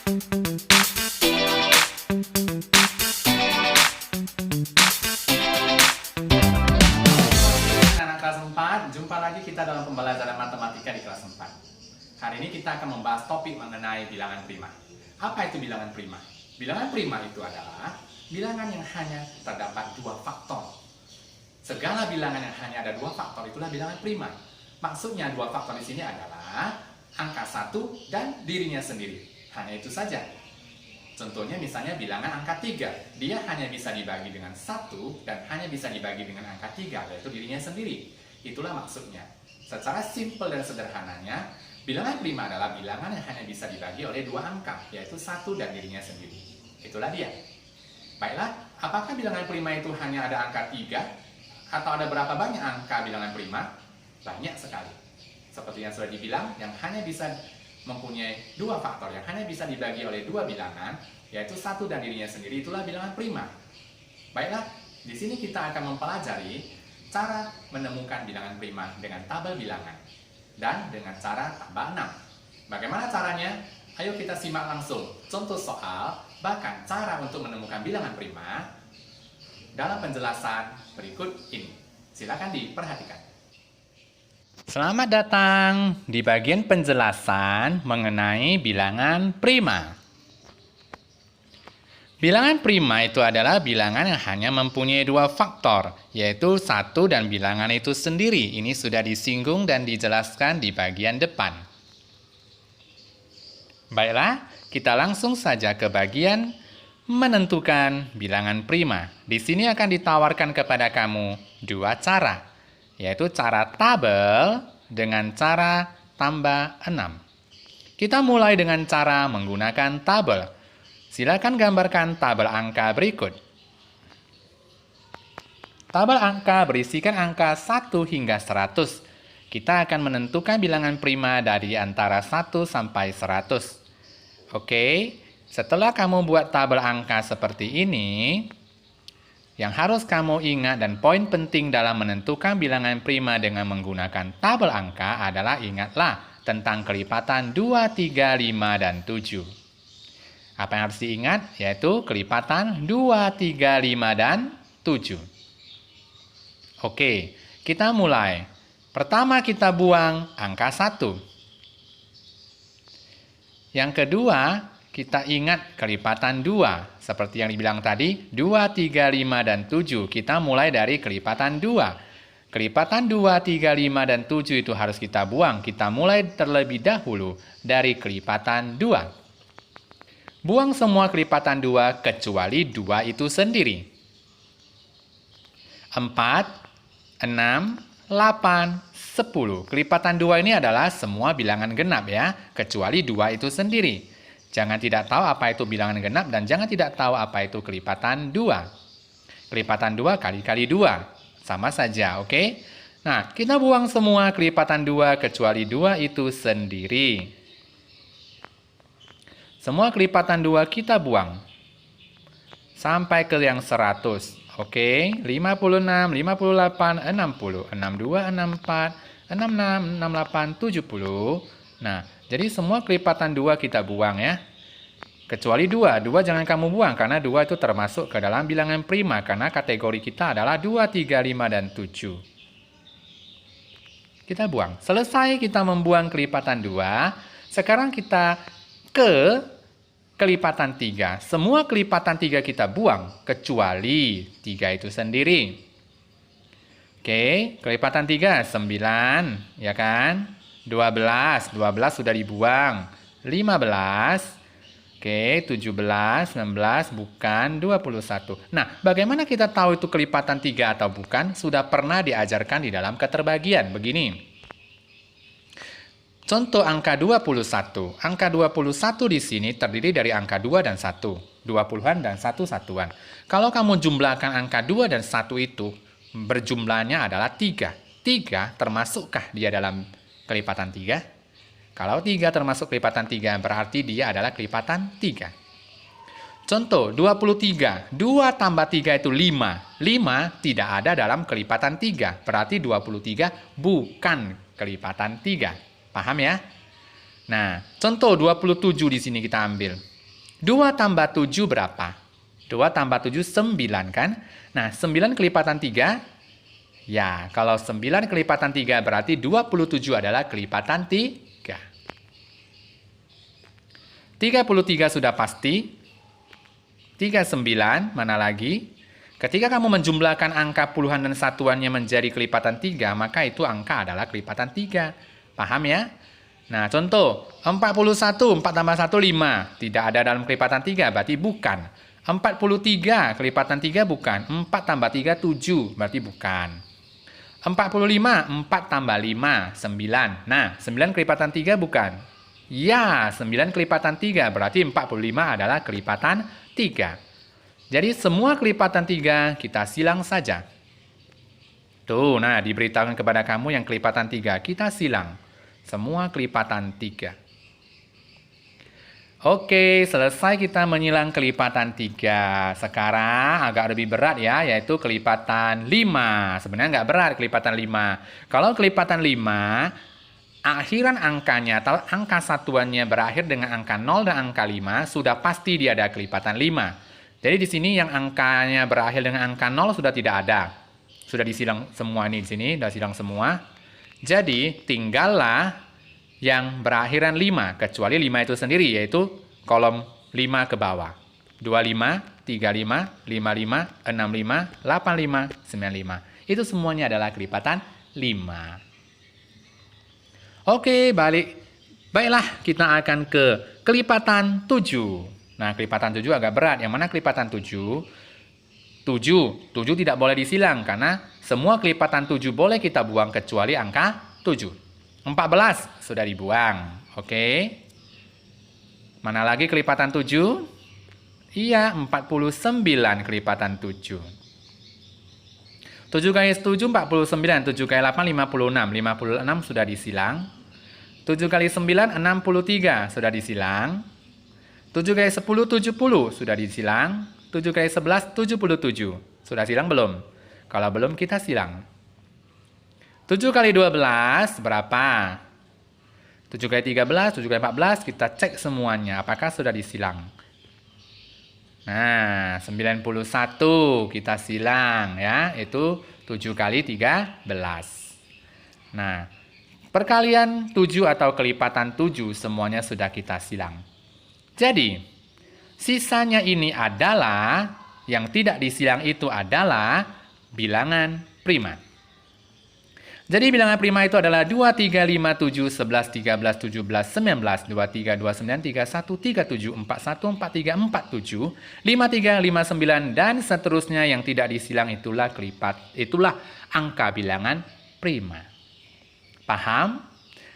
Anak kelas 4, jumpa lagi kita dalam pembelajaran matematika di kelas 4. Hari ini kita akan membahas topik mengenai bilangan prima. Apa itu bilangan prima? Bilangan prima itu adalah bilangan yang hanya terdapat dua faktor. Segala bilangan yang hanya ada dua faktor itulah bilangan prima. Maksudnya dua faktor di sini adalah angka 1 dan dirinya sendiri. Hanya itu saja. Contohnya misalnya bilangan angka 3. Dia hanya bisa dibagi dengan 1 dan hanya bisa dibagi dengan angka 3, yaitu dirinya sendiri. Itulah maksudnya. Secara simpel dan sederhananya, bilangan prima adalah bilangan yang hanya bisa dibagi oleh dua angka, yaitu 1 dan dirinya sendiri. Itulah dia. Baiklah, apakah bilangan prima itu hanya ada angka 3? Atau ada berapa banyak angka bilangan prima? Banyak sekali. Seperti yang sudah dibilang, yang hanya bisa mempunyai dua faktor, yang hanya bisa dibagi oleh dua bilangan, yaitu 1 dan dirinya sendiri, itulah bilangan prima. Baiklah, di sini kita akan mempelajari cara menemukan bilangan prima dengan tabel bilangan dan dengan cara tambah 6. Bagaimana caranya? Ayo kita simak langsung contoh soal, bahkan cara untuk menemukan bilangan prima dalam penjelasan berikut ini. Silakan diperhatikan. Selamat datang di bagian penjelasan mengenai bilangan prima. Bilangan prima itu adalah bilangan yang hanya mempunyai dua faktor, yaitu 1 dan bilangan itu sendiri. Ini sudah disinggung dan dijelaskan di bagian depan. Baiklah, kita langsung saja ke bagian menentukan bilangan prima. Di sini akan ditawarkan kepada kamu dua cara, yaitu cara tabel dengan cara tambah 6. Kita mulai dengan cara menggunakan tabel. Silakan gambarkan tabel angka berikut. Tabel angka berisikan angka 1 hingga 100. Kita akan menentukan bilangan prima dari antara 1 sampai 100. Oke, setelah kamu buat tabel angka seperti ini, yang harus kamu ingat dan poin penting dalam menentukan bilangan prima dengan menggunakan tabel angka adalah ingatlah tentang kelipatan 2, 3, 5, dan 7. Apa yang harus diingat? Yaitu kelipatan 2, 3, 5, dan 7. Oke, kita mulai. Pertama kita buang angka 1. Yang kedua, kita ingat kelipatan 2. Seperti yang dibilang tadi, 2, 3, 5, dan 7. Kita mulai dari kelipatan 2. Kelipatan 2, 3, 5, dan 7 itu harus kita buang. Kita mulai terlebih dahulu dari kelipatan 2. Buang semua kelipatan 2 kecuali 2 itu sendiri. 4, 6, 8, 10. Kelipatan 2 ini adalah semua bilangan genap ya, kecuali 2 itu sendiri. Jangan tidak tahu apa itu bilangan genap dan jangan tidak tahu apa itu kelipatan 2. Kelipatan 2 kali 2. Sama saja, oke? Nah, kita buang semua kelipatan 2 kecuali 2 itu sendiri. Semua kelipatan 2 kita buang. Sampai ke yang 100. Oke, 56, 58, 60, 62, 64, 66, 68, 70. Nah, jadi semua kelipatan 2 kita buang ya. Kecuali 2. 2 jangan kamu buang karena 2 itu termasuk ke dalam bilangan prima karena kategori kita adalah 2, 3, 5, dan 7. Kita buang. Selesai kita membuang kelipatan 2. Sekarang kita ke kelipatan 3. Semua kelipatan 3 kita buang kecuali 3 itu sendiri. Oke, kelipatan 3 9, ya kan? 12 sudah dibuang. 15, oke, 17, 19, bukan, 21. Nah, bagaimana kita tahu itu kelipatan 3 atau bukan? Sudah pernah diajarkan di dalam keterbagian. Begini. Contoh angka 21. Angka 21 di sini terdiri dari angka 2 dan 1. 20-an dan 1 satuan. Kalau kamu jumlahkan angka 2 dan 1 itu, berjumlahnya adalah 3. 3 termasukkah dia dalam kelipatan 3? Kalau 3 termasuk kelipatan 3, berarti dia adalah kelipatan 3. Contoh, 23. 2 tambah 3 itu 5. 5 tidak ada dalam kelipatan 3. Berarti 23 bukan kelipatan 3. Paham ya? Nah, contoh 27 di sini kita ambil. 2 tambah 7 berapa? 2 tambah 7, 9 kan? Nah, 9 kelipatan 3. Ya, kalau 9 kelipatan 3 berarti 27 adalah kelipatan 3. 33 sudah pasti. 39, mana lagi? Ketika kamu menjumlahkan angka puluhan dan satuannya menjadi kelipatan 3, maka itu angka adalah kelipatan 3. Paham ya? Nah, contoh, 41, 4 tambah 1, 5. Tidak ada dalam kelipatan 3, berarti bukan. 43, kelipatan 3 bukan. 4 tambah 3, 7, berarti bukan. 45, 4 tambah 5, 9. Nah, 9 kelipatan 3 bukan. Ya, 9 kelipatan 3, berarti 45 adalah kelipatan 3. Jadi semua kelipatan 3 kita silang saja. Tuh, nah diberitahukan kepada kamu yang kelipatan 3, kita silang. Semua kelipatan 3. Oke, selesai kita menyilang kelipatan 3. Sekarang agak lebih berat ya, yaitu kelipatan 5. Sebenarnya nggak berat kelipatan 5. Kalau kelipatan 5, akhiran angkanya atau angka satuannya berakhir dengan angka 0 dan angka 5, sudah pasti dia ada kelipatan 5. Jadi di sini yang angkanya berakhir dengan angka 0 sudah tidak ada. Sudah disilang semua ini di sini, sudah silang semua. Jadi tinggallah yang berakhiran 5, kecuali 5 itu sendiri, yaitu kolom 5 ke bawah. 25, 35, 55, 65, 85, 95. Itu semuanya adalah kelipatan 5. Oke, balik. Baiklah, kita akan ke kelipatan 7. Nah, kelipatan 7 agak berat. Yang mana kelipatan 7? 7 tidak boleh disilang, karena semua kelipatan 7 boleh kita buang kecuali angka 7. 14 sudah dibuang. Oke. Mana lagi kelipatan 7? Iya, 49 kelipatan 7. 7 kali 7, 49. 7 kali 8, 56. 56 sudah disilang. 7 kali 9, 63 sudah disilang. 7 kali 10, 70 sudah disilang. 7 kali 11, 77. Sudah silang belum? Kalau belum, kita silang. 7 kali 12 berapa? 7 kali 13, 7 kali 14, kita cek semuanya. Apakah sudah disilang? Nah, 91 kita silang ya. Itu 7 kali 13. Nah, perkalian 7 atau kelipatan 7 semuanya sudah kita silang. Jadi, sisanya ini adalah, yang tidak disilang itu adalah bilangan prima. Jadi bilangan prima itu adalah 2, 3, 5, 7, 11, 13, 17, 19, 23, 29, 31, 37, 41, 43, 47, 53, 59, dan seterusnya yang tidak disilang itulah angka bilangan prima. Paham?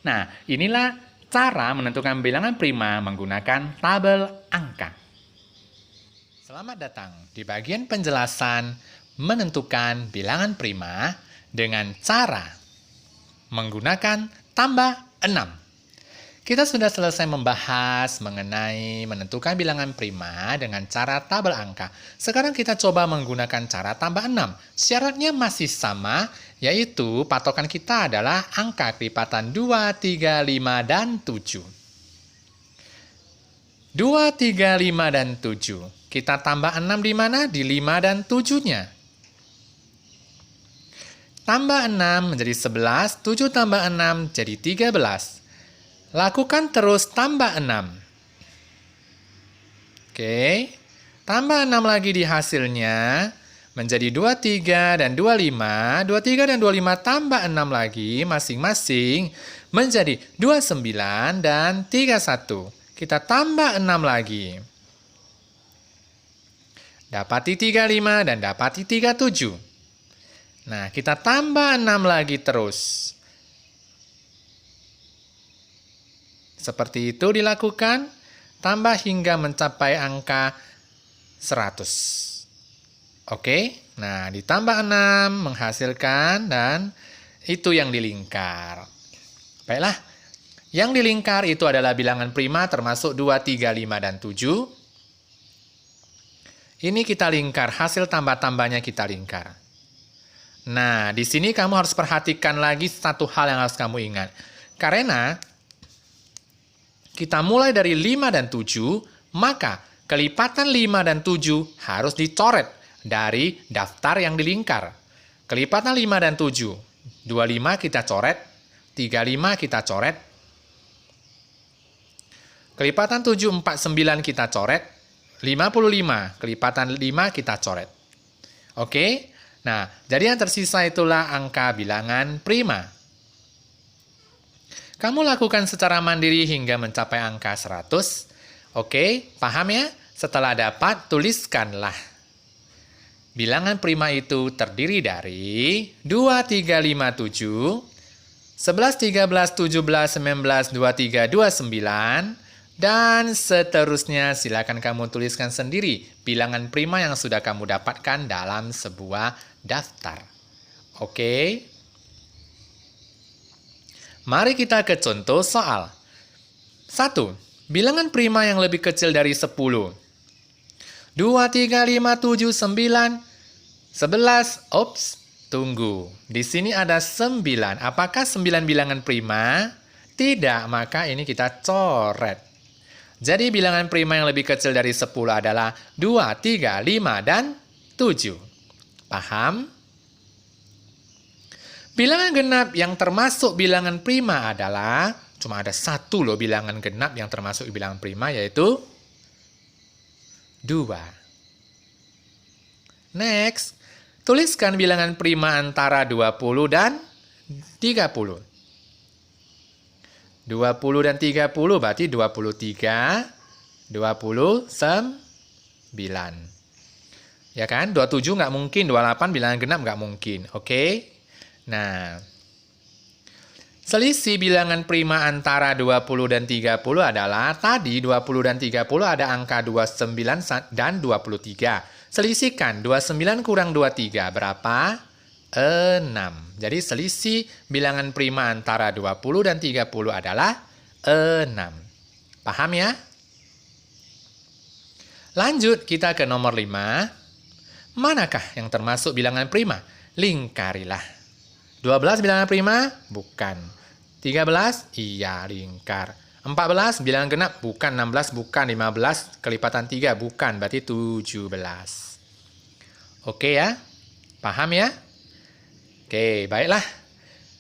Nah, inilah cara menentukan bilangan prima menggunakan tabel angka. Selamat datang di bagian penjelasan menentukan bilangan prima dengan cara menggunakan tambah 6. Kita sudah selesai membahas mengenai menentukan bilangan prima dengan cara tabel angka. Sekarang kita coba menggunakan cara tambah 6. Syaratnya masih sama, yaitu patokan kita adalah angka kelipatan 2, 3, 5, dan 7. 2, 3, 5, dan 7. Kita tambah 6 di mana? Di 5 dan 7-nya. Tambah 6 menjadi 11, 7 tambah 6 jadi 13. Lakukan terus tambah 6. Oke. Tambah 6 lagi di hasilnya menjadi 23 dan 25. 23 dan 25 tambah 6 lagi masing-masing menjadi 29 dan 31. Kita tambah 6 lagi. Dapati 35 dan dapati 37. Nah, kita tambah 6 lagi terus. Seperti itu dilakukan, tambah hingga mencapai angka 100. Oke, nah ditambah 6 menghasilkan, dan itu yang dilingkar. Baiklah, yang dilingkar itu adalah bilangan prima termasuk 2, 3, 5, dan 7. Ini kita lingkar, hasil tambah-tambahnya kita lingkar. Nah, di sini kamu harus perhatikan lagi satu hal yang harus kamu ingat. Karena kita mulai dari 5 dan 7, maka kelipatan 5 dan 7 harus dicoret dari daftar yang dilingkar. Kelipatan 5 dan 7. 25 kita coret, 35 kita coret. Kelipatan 7, 49 kita coret, 55 kelipatan 5 kita coret. Oke? Nah, jadi yang tersisa itulah angka bilangan prima. Kamu lakukan secara mandiri hingga mencapai angka 100. Oke, paham ya? Setelah dapat, tuliskanlah. Bilangan prima itu terdiri dari 2, 3, 5, 7, 11, 13, 17, 19, 23, 29, dan seterusnya. Silakan kamu tuliskan sendiri bilangan prima yang sudah kamu dapatkan dalam sebuah daftar. Oke? Mari kita ke contoh soal. 1. Bilangan prima yang lebih kecil dari 10. 2, 3, 5, 7, 9, 11. Ops, tunggu. Di sini ada 9. Apakah 9 bilangan prima? Tidak, maka ini kita coret. Jadi bilangan prima yang lebih kecil dari 10 adalah 2, 3, 5, dan 7. Paham? Bilangan genap yang termasuk bilangan prima adalah, cuma ada satu loh bilangan genap yang termasuk bilangan prima, yaitu 2. Next, tuliskan bilangan prima antara 20 dan 30. 20 dan 30 berarti 23, 29. Ya kan? 27 nggak mungkin, 28 bilangan genap nggak mungkin. Oke? Nah, selisih bilangan prima antara 20 dan 30 adalah, tadi 20 dan 30 ada angka 29 dan 23. Selisihkan 29 kurang 23 berapa? 6. Jadi selisih bilangan prima antara 20 dan 30 adalah 6. Paham ya? Lanjut kita ke nomor 5. Manakah yang termasuk bilangan prima? Lingkarilah. 12 bilangan prima? Bukan. 13? Iya, lingkar. 14 bilangan genap? Bukan. 16 bukan. 15 kelipatan 3 bukan. Berarti 17. Oke ya? Paham ya? Oke, baiklah.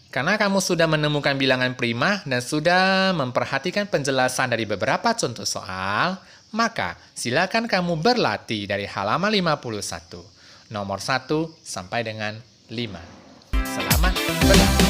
Karena kamu sudah menemukan bilangan prima dan sudah memperhatikan penjelasan dari beberapa contoh soal, maka silakan kamu berlatih dari halaman 51, nomor 1 sampai dengan 5. Selamat berlatih.